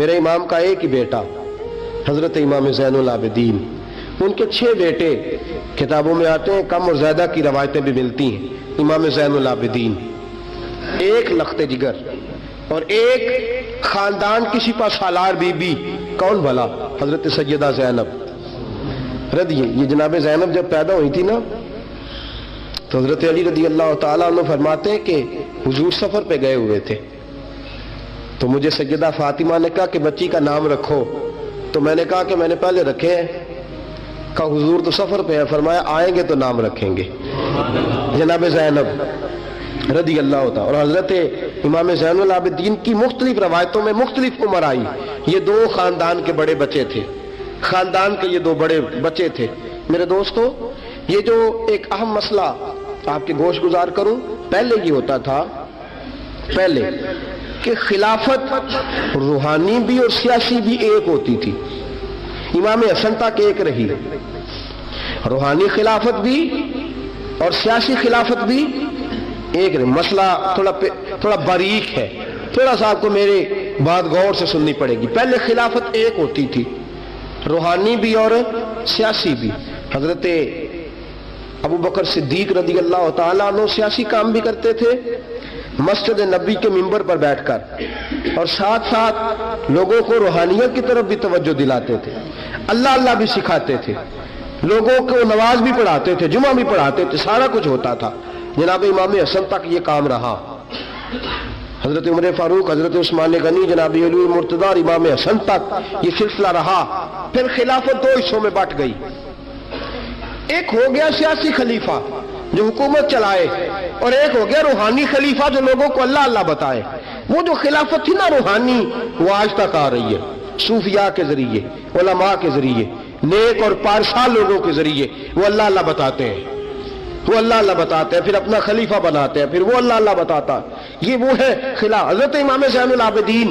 میرے امام کا ایک ہی بیٹا حضرت امام زین العابدین، ان کے 6 بیٹے کتابوں میں آتے ہیں، کم اور زیادہ کی روایتیں بھی ملتی ہیں۔ امام زین العابدین، ایک لخت جگر اور ایک خاندان کی سپہ سالار بی بی، کون بھلا؟ حضرت سیدہ زینب یہ جناب زینب جب پیدا ہوئی تھی نا تو حضرت علی رضی اللہ تعالیٰ عنہ فرماتے ہیں کہ حضور سفر پہ گئے ہوئے تھے، تو مجھے سیدہ فاطمہ نے کہا کہ بچی کا نام رکھو، تو میں نے کہا کہ میں نے پہلے رکھے ہیں۔ کہا حضور تو سفر پہ ہے، فرمایا آئیں گے تو نام رکھیں گے۔ جناب زینب رضی اللہ تعالیٰ، اور حضرت امام زین العابدین کی مختلف روایتوں میں مختلف عمر آئی، یہ 2 خاندان کے بڑے بچے تھے، خاندان کے یہ 2 بڑے بچے تھے۔ میرے دوستو، یہ جو ایک اہم مسئلہ آپ کے گوش گزار کروں، پہلے یہ ہوتا تھا پہلے کہ خلافت روحانی بھی اور سیاسی بھی ایک ہوتی تھی، امام حسن تک ایک رہی، روحانی خلافت بھی اور سیاسی خلافت بھی ایک رہی۔ مسئلہ تھوڑا باریک ہے، تھوڑا سا آپ کو میرے بات غور سے سننی پڑے گی۔ پہلے خلافت ایک ہوتی تھی، روحانی بھی اور سیاسی بھی۔ حضرت ابو بکر صدیق رضی اللہ تعالیٰ عنہ سیاسی کام بھی کرتے تھے مسجد نبی کے منبر پر بیٹھ کر، اور ساتھ ساتھ لوگوں کو روحانیت کی طرف بھی توجہ دلاتے تھے، اللہ اللہ بھی سکھاتے تھے، لوگوں کو نماز بھی پڑھاتے تھے، جمعہ بھی پڑھاتے تھے، سارا کچھ ہوتا تھا۔ جناب امام حسن تک یہ کام رہا، حضرت عمر فاروق، حضرت عثمان غنی، جناب علی مرتضیٰ اور امام حسن تک یہ سلسلہ رہا۔ پھر خلافت 2 حصوں میں بٹ گئی، ایک ہو گیا سیاسی خلیفہ جو حکومت چلائے، اور ایک ہو گیا روحانی خلیفہ جو لوگوں کو اللہ اللہ بتائے۔ وہ جو خلافت تھی نا روحانی، وہ آج تک آ رہی ہے، صوفیاء کے ذریعے، علماء کے ذریعے، نیک اور پارسا لوگوں کے ذریعے وہ اللہ اللہ بتاتے ہیں، وہ اللہ اللہ بتاتے ہیں، پھر اپنا خلیفہ بناتے ہیں، پھر وہ اللہ اللہ بتاتا ہے۔ یہ وہ ہے خلاف۔ حضرت امام زین العابدین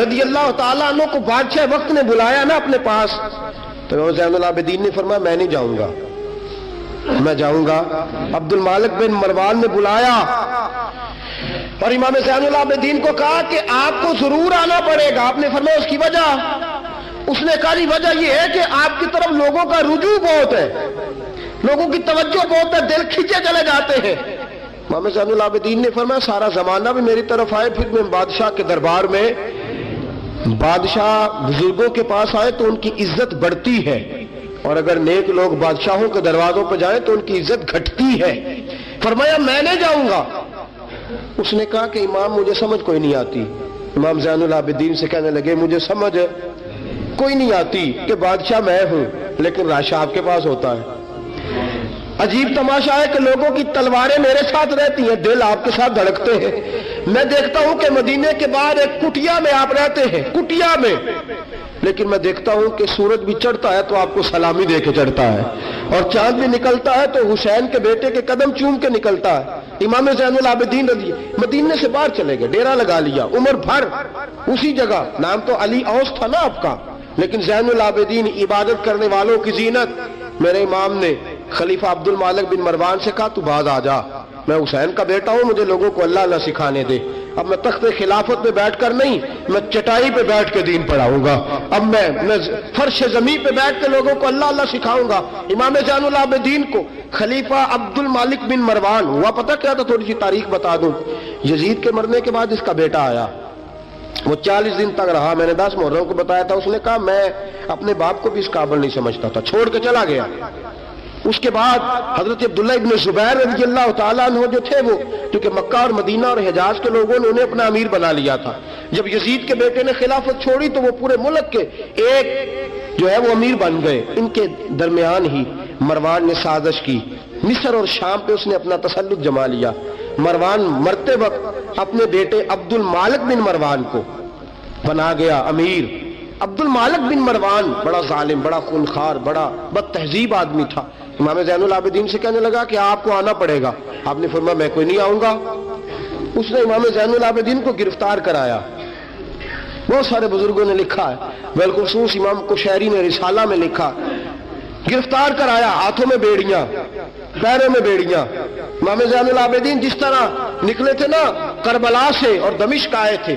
رضی اللہ تعالیٰ عنہ کو بادشاہ وقت نے بلایا نا اپنے پاس، تو امام زین العابدین نے فرمایا میں نہیں جاؤں گا، میں جاؤں گا۔ عبد المالک بن مروان نے بلایا اور امام زین العابدین کو کہا کہ آپ کو ضرور آنا پڑے گا۔ آپ نے فرمایا اس کی وجہ؟ اس نے کہا جی وجہ یہ ہے کہ آپ کی طرف لوگوں کا رجوع بہت ہے، لوگوں کی توجہ بہت ہے، دل کھینچے چلے جاتے ہیں۔ امام زین العابدین نے فرمایا سارا زمانہ بھی میری طرف آئے، پھر میں بادشاہ کے دربار میں، بادشاہ بزرگوں کے پاس آئے تو ان کی عزت بڑھتی ہے، اور اگر نیک لوگ بادشاہوں کے دروازوں پہ جائیں تو ان کی عزت گھٹتی ہے۔ فرمایا میں نہیں جاؤں گا۔ اس نے کہا کہ امام مجھے سمجھ کوئی نہیں آتی۔ امام زین العابدین سے کہنے لگے مجھے سمجھ کوئی نہیں آتی کہ بادشاہ میں ہوں لیکن راشا آپ کے پاس ہوتا ہے۔ عجیب تماشا ہے کہ لوگوں کی تلواریں میرے ساتھ رہتی ہیں، دل آپ کے ساتھ دھڑکتے ہیں۔ میں دیکھتا ہوں کہ مدینے کے باہر ایک کٹیا میں آپ رہتے ہیں، کٹیا میں، لیکن میں دیکھتا ہوں کہ سورج بھی چڑھتا ہے تو آپ کو سلامی دے کے چڑھتا ہے، اور چاند بھی نکلتا ہے تو حسین کے بیٹے کے قدم چوم کے نکلتا ہے۔ امام زین العابدین رضی مدینے سے باہر چلے گئے، ڈیرا لگا لیا، عمر بھر اسی جگہ، نام تو علی اوس تھا نا آپ کا، لیکن زین العابدین عبادت کرنے والوں کی زینت۔ میرے امام نے خلیفہ عبد المالک بن مروان سے کہا تو باز آ جا، میں حسین کا بیٹا ہوں، مجھے لوگوں کو اللہ اللہ سکھانے دے۔ اب میں تخت خلافت پہ بیٹھ کر نہیں، میں چٹائی پہ بیٹھ کے دین پڑھاؤں گا، اب میں فرش زمین پہ بیٹھ کے لوگوں کو اللہ اللہ سکھاؤں گا۔ امام زین العابدین کو خلیفہ عبد المالک بن مروان ہوا پتہ کیا تھا؟ تھوڑی سی تاریخ بتا دوں۔ یزید کے مرنے کے بعد اس کا بیٹا آیا، وہ 40 دن تک رہا، میں نے 10 محرم کو بتایا تھا۔ اس نے کہا میں اپنے باپ کو بھی اس قابل نہیں سمجھتا تھا، چھوڑ کے چلا گیا۔ اس کے بعد حضرت عبداللہ ابن زبیر رضی اللہ تعالیٰ عنہ جو تھے، وہ کیونکہ مکہ اور مدینہ اور حجاز کے لوگوں نے انہیں اپنا امیر بنا لیا تھا، جب یزید کے بیٹے نے خلافت چھوڑی تو وہ پورے ملک کے ایک جو ہے وہ امیر بن گئے۔ ان کے درمیان ہی مروان نے سازش کی، مصر اور شام پہ اس نے اپنا تسلط جما لیا۔ مروان مرتے وقت اپنے بیٹے عبد المالک بن مروان کو بنا گیا امیر۔ عبد المالک بن مروان بڑا ظالم، بڑا خونخوار، بڑا بد تہذیب آدمی تھا۔ امام زین العابدین سے کہنے لگا کہ آپ کو آنا پڑے گا۔ آپ نے فرمایا میں کوئی نہیں آؤں گا۔ اس نے امام زین العابدین کو گرفتار کرایا۔ بہت سارے بزرگوں نے لکھا ہے، بالخصوص امام کشیری نے رسالہ میں لکھا، گرفتار کرایا، ہاتھوں میں بیڑیاں، پیروں میں بیڑیاں۔ امام زین العابدین جس طرح نکلے تھے نا کربلا سے اور دمشق آئے تھے،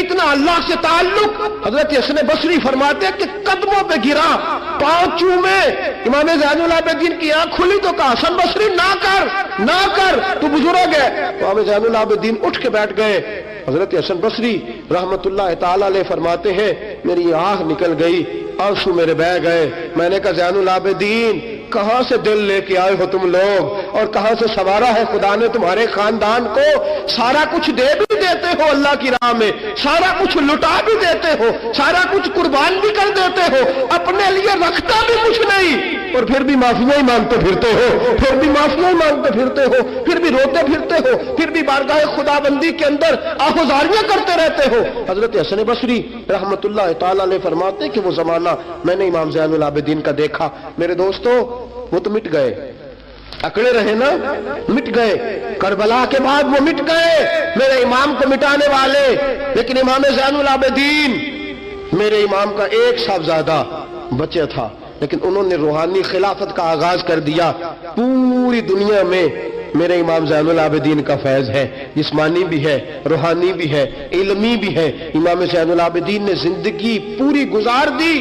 اتنا اللہ سے تعلق۔ حضرت حسن بصری فرماتے ہیں کہ قدموں پہ گرا، پاؤں چومے، امام زین العابدین کی آنکھ کھلی تو کہا حسن بصری نہ کر تو بزرگ ہے۔ امام زین العابدین اٹھ کے بیٹھ گئے۔ حضرت حسن بصری رحمت اللہ تعالی علیہ فرماتے ہیں میری آنکھ نکل گئی، آنسو میرے بہہ گئے۔ میں نے کہا زین العابدین کہاں سے دل لے کے آئے ہو تم لوگ، اور کہاں سے سنوارا ہے خدا نے تمہارے خاندان کو؟ سارا کچھ دے بھی دیتے ہو اللہ کی راہ میں، سارا کچھ لٹا بھی دیتے ہو، سارا کچھ قربان بھی کر دیتے ہو، اپنے لیے رکھتا بھی کچھ نہیں، اور پھر بھی معافیاں ہی مانگتے پھرتے ہو، پھر بھی معافیاں ہی مانگتے پھرتے ہو، پھر بھی روتے پھرتے ہو، پھر بھی بارگاہ خدا بندی کے اندر آہوزاریاں کرتے رہتے ہو۔ حضرت حسن بصری رحمت اللہ تعالی علیہ فرماتے کہ وہ زمانہ میں نے امام زین العابدین کا دیکھا۔ میرے دوستو وہ تو مٹ گئے، اکڑے رہے نا، مٹ گئے، کربلا کے بعد وہ مٹ گئے میرے امام کو مٹانے والے، لیکن امام زین العابدین میرے امام کا ایک صاحبزادہ بچہ تھا، لیکن انہوں نے روحانی خلافت کا آغاز کر دیا۔ پوری دنیا میں میرے امام زین العابدین کا فیض ہے، جسمانی بھی ہے، روحانی بھی ہے، علمی بھی ہے۔ امام زین العابدین نے زندگی پوری گزار دی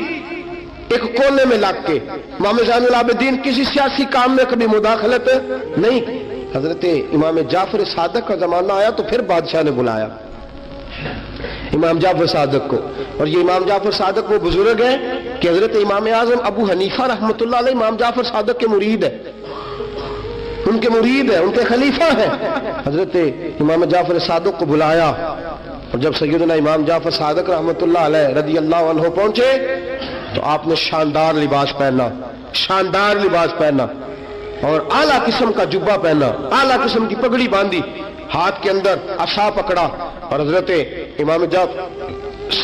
ایک کونے میں لگ کے۔ امام زین العابدین کسی سیاسی کام میں کبھی مداخلت نہیں۔ حضرت امام جعفر صادق کا زمانہ آیا تو پھر بادشاہ نے بلایا امام جعفر صادق کو، اور یہ امام جعفر صادق وہ بزرگ ہے کہ حضرت امام اعظم ابو حنیفہ رحمۃ اللہ علیہ امام جعفر صادق کے مرید ہے، ان کے مرید ہے، ان کے خلیفہ ہیں۔ حضرت امام جعفر صادق کو بلایا، اور جب سیدنا امام جعفر صادق رحمۃ اللہ علیہ رضی اللہ عنہ پہنچے تو آپ نے شاندار لباس پہنا اور اعلیٰ قسم کا جبہ پہنا، اعلیٰ قسم کی پگڑی باندھی، ہاتھ کے اندر عصا پکڑا، اور حضرت امام جعفر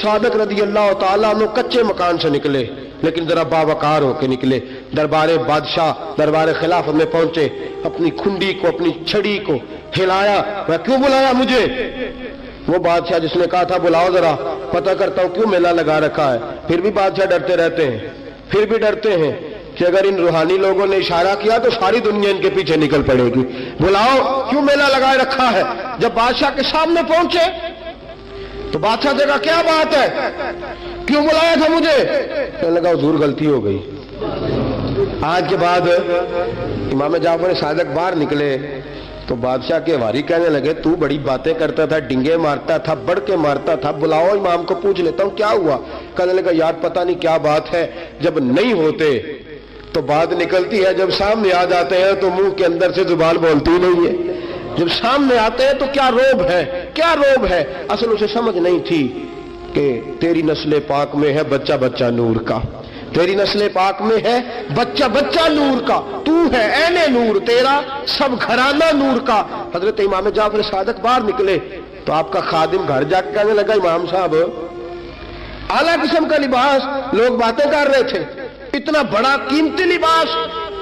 صادق رضی اللہ تعالیٰ عنہ کچے مکان سے نکلے، لیکن ذرا باوقار ہو کے نکلے، دربار بادشاہ، دربار خلافت میں پہنچے، اپنی کھنڈی کو، اپنی چھڑی کو ہلایا۔ میں کیوں بلایا مجھے؟ وہ بادشاہ جس نے کہا تھا بلاؤ ذرا پتہ کرتا ہوں کیوں میلہ لگا رکھا ہے۔ پھر بھی بادشاہ ڈرتے رہتے ہیں، پھر بھی ڈرتے ہیں کہ اگر ان روحانی لوگوں نے اشارہ کیا تو ساری دنیا ان کے پیچھے نکل پڑے گی، بلاؤ کیوں میلہ لگائے رکھا ہے۔ جب بادشاہ کے سامنے پہنچے تو بادشاہ سے کہا کیا بات ہے، کیوں بلایا تھا مجھے؟ کہنے لگا حضور غلطی ہو گئی۔ آج کے بعد امام جعفر صادق باہر نکلے تو بادشاہ کے واری کہنے لگے تو بڑی باتیں کرتا تھا، ڈنگے مارتا تھا، بڑھ کے مارتا تھا، بلاؤ امام کو پوچھ لیتا ہوں کیا ہوا۔ کہنے لگا یار پتہ نہیں کیا بات ہے، جب نہیں ہوتے تو بات نکلتی ہے، جب سامنے آ جاتے ہیں تو منہ کے اندر سے زبان بولتی نہیں ہے، جب سامنے آتے ہیں تو کیا روب ہے۔ اصل اسے سمجھ نہیں تھی کہ تیری نسل پاک میں ہے بچہ بچہ نور کا، تیری نسل پاک میں ہے بچہ بچہ نور کا، تو ہے عین نور، تیرا سب گھرانہ نور کا۔ حضرت امام جعفر صادق باہر نکلے تو آپ کا خادم گھر جا کے کہنے لگا امام صاحب اعلیٰ قسم کا لباس، لوگ باتیں کر رہے تھے، اتنا بڑا قیمتی لباس،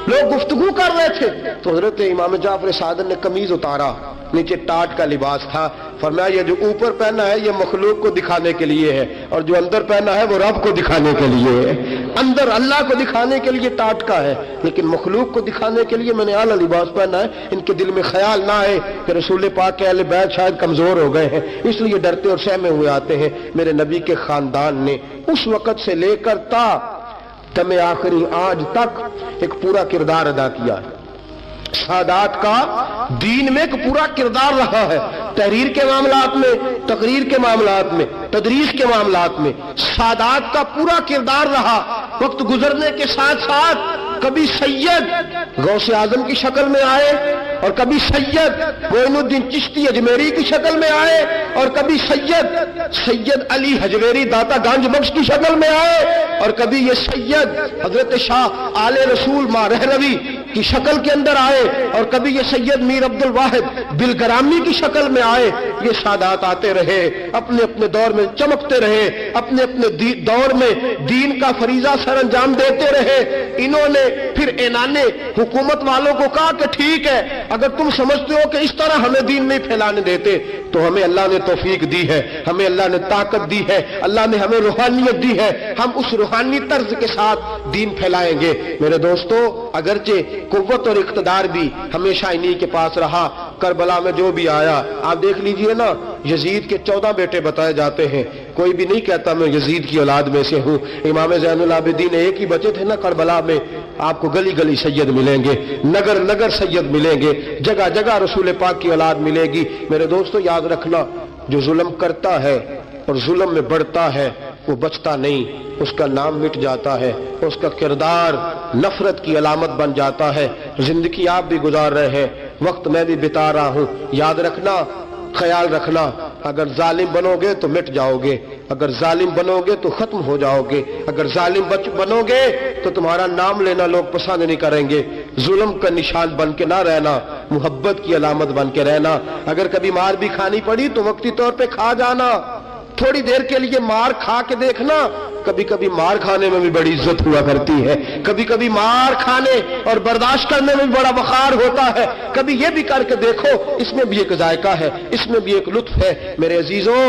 لوگ گفتگو کر رہے تھے۔ تو حضرت امام جعفر صادق نے قمیض اتارا، نیچے ٹاٹ کا لباس تھا، فرمایا یہ جو اوپر پہنا ہے یہ مخلوق کو دکھانے کے لیے ہے، اور جو اندر پہنا ہے وہ رب کو دکھانے کے لیے ہے۔ اندر اللہ کو دکھانے کے لیے ٹاٹ کا ہے، لیکن مخلوق کو دکھانے کے لیے میں نے اعلیٰ لباس پہنا ہے۔ ان کے دل میں خیال نہ آئے کہ رسول پاک کے اہل بیت شاید کمزور ہو گئے ہیں، اس لیے ڈرتے اور سہمے ہوئے آتے ہیں۔ میرے نبی کے خاندان نے اس وقت سے لے کر تا دم آخری آج تک ایک پورا کردار ادا کیا ہے۔ سادات کا دین میں ایک پورا کردار رہا ہے، تحریر کے معاملات میں، تقریر کے معاملات میں، تدریس کے معاملات میں سادات کا پورا کردار رہا۔ وقت گزرنے کے ساتھ ساتھ کبھی سید غوث اعظم کی شکل میں آئے، اور کبھی سید معین الدین چشتی اجمیری کی شکل میں آئے، اور کبھی سید علی حجویری داتا گنج بخش کی شکل میں آئے، اور کبھی یہ سید حضرت شاہ آل رسول ماں رہنوی کی شکل کے اندر آئے، اور کبھی یہ سید میر عبد الواحد بلگرامی کی شکل میں آئے۔ یہ سادات آتے رہے، اپنے اپنے دور میں چمکتے رہے، اپنے اپنے دور میں دین کا فریضہ سر انجام دیتے رہے۔ انہوں نے پھر اعلان حکومت والوں کو کہا کہ ٹھیک ہے، اگر تم سمجھتے ہو کہ اس طرح ہمیں دین نہیں پھیلانے دیتے تو ہمیں اللہ نے توفیق دی ہے، ہمیں اللہ نے طاقت دی ہے، اللہ نے ہمیں روحانیت دی ہے، ہم اس روحانی طرز کے ساتھ دین پھیلائیں گے۔ میرے دوستو اگرچہ قوت اور اقتدار بھی ہمیشہ انہی کے پاس رہا، کربلا میں جو بھی آیا آپ دیکھ لیجئے نا، یزید کے 14 بیٹے بتائے جاتے ہیں، کوئی بھی نہیں کہتا میں یزید کی اولاد میں سے ہوں۔ امام زین العابدین ایک ہی بچے تھے نا کربلا میں، آپ کو گلی گلی سید ملیں گے، نگر نگر سید ملیں گے، جگہ جگہ رسول پاک کی اولاد ملے گی۔ میرے دوستو یاد رکھنا، جو ظلم کرتا ہے اور ظلم میں بڑھتا ہے وہ بچتا نہیں، اس کا نام مٹ جاتا ہے، اس کا کردار نفرت کی علامت بن جاتا ہے۔ زندگی آپ بھی گزار رہے ہیں، وقت میں بھی بتا رہا ہوں، یاد رکھنا، خیال رکھنا، اگر ظالم بنو گے تو مٹ جاؤ گے، اگر ظالم بنو گے تو ختم ہو جاؤ گے، اگر ظالم بنو گے تو تمہارا نام لینا لوگ پسند نہیں کریں گے۔ ظلم کا نشان بن کے نہ رہنا، محبت کی علامت بن کے رہنا۔ اگر کبھی مار بھی کھانی پڑی تو وقتی طور پہ کھا جانا، تھوڑی دیر کے لیے مار کھا کے دیکھنا، کبھی کبھی مار کھانے میں بھی بڑی عزت ہوا کرتی ہے، کبھی کبھی مار کھانے اور برداشت کرنے میں بھی بڑا وقار ہوتا ہے۔ کبھی یہ بھی کر کے دیکھو، اس میں بھی ایک ذائقہ ہے، اس میں بھی ایک لطف ہے۔ میرے عزیزوں،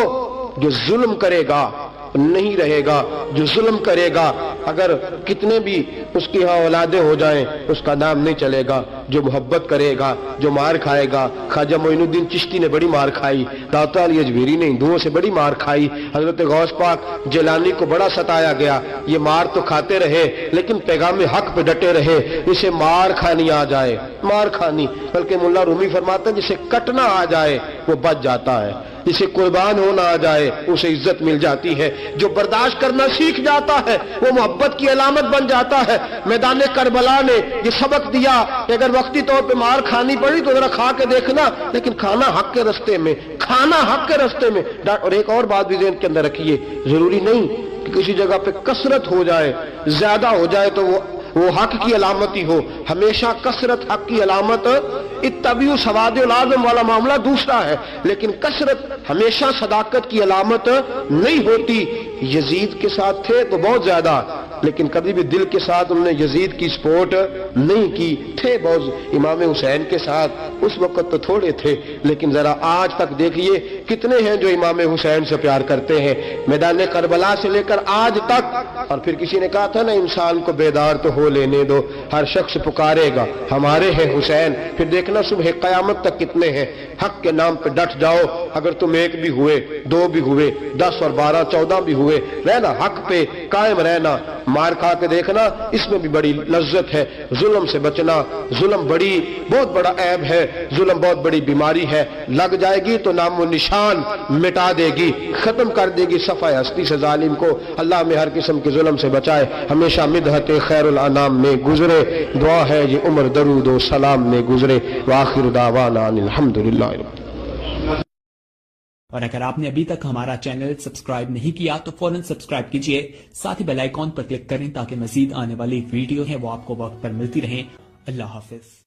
جو ظلم کرے گا نہیں رہے گا، جو ظلم کرے گا اگر کتنے بھی اس کی ہاں اولادیں ہو جائیں اس کا نام نہیں چلے گا۔ جو محبت کرے گا، جو مار کھائے گا، خواجہ معین الدین چشتی نے بڑی مار کھائی، داتا علی اجمیری نے ہندوؤں سے بڑی مار کھائی، حضرت غوث پاک جیلانی کو بڑا ستایا گیا، یہ مار تو کھاتے رہے لیکن پیغام حق پہ ڈٹے رہے۔ اسے مار کھانی آ جائے، مار کھانی، بلکہ مولا رومی فرماتا ہے جسے کٹنا آ جائے وہ بچ جاتا ہے، جسے قربان ہونا آ جائے اسے عزت مل جاتی ہے۔ جو برداشت کرنا سیکھ جاتا ہے وہ محبت کی علامت بن جاتا ہے۔ میدان کربلا نے یہ سبق دیا کہ اگر وقتی طور پہ مار کھانی پڑی تو ذرا کھا کے دیکھنا، لیکن کھانا حق کے رستے میں، کھانا حق کے رستے میں۔ اور ایک اور بات بھی ذہن کے اندر رکھیے، ضروری نہیں کہ کسی جگہ پہ کثرت ہو جائے، زیادہ ہو جائے تو وہ حق کی علامت ہی ہو۔ ہمیشہ کثرت حق کی علامت، اتبعوا سواد العظم والا معاملہ دوسرا ہے، لیکن کثرت ہمیشہ صداقت کی علامت نہیں ہوتی۔ یزید کے ساتھ تھے تو بہت زیادہ، لیکن کبھی بھی دل کے ساتھ انہوں نے یزید کی سپورٹ نہیں کی، تھے بہت امام حسین کے ساتھ، اس وقت تو تھوڑے تھے، لیکن ذرا آج تک دیکھیے کتنے ہیں جو امام حسین سے پیار کرتے ہیں، میدان کربلا سے لے کر آج تک۔ اور پھر کسی نے کہا تھا نا انسان کو بیدار تو ہو لینے دو، ہر شخص پکارے گا ہمارے ہیں حسین۔ پھر دیکھنا صبح قیامت تک کتنے ہیں۔ حق کے نام پہ ڈٹ جاؤ، اگر تم ایک بھی ہوئے، دو بھی ہوئے، 10 اور 12 14 بھی ہوئے، رہنا حق پہ قائم رہنا۔ مار کھا کے دیکھنا، اس میں بھی بڑی لذت ہے۔ ظلم سے بچنا، ظلم بہت بڑا عیب ہے، ظلم بہت بڑی بیماری ہے، لگ جائے گی تو نام و نشان مٹا دے گی، ختم کر دے گی صفحہ ہستی سے ظالم کو۔ اللہ میں ہر قسم کے ظلم سے بچائے، ہمیشہ مدحت خیر الانام میں گزرے، دعا ہے یہ عمر درود و سلام میں گزرے، وآخر دعوانا ان الحمدللہ۔ اور اگر آپ نے ابھی تک ہمارا چینل سبسکرائب نہیں کیا تو فوراً سبسکرائب کیجئے، ساتھ ہی بیل آئیکن پر کلک کریں تاکہ مزید آنے والی ویڈیو ہیں وہ آپ کو وقت پر ملتی رہیں۔ اللہ حافظ۔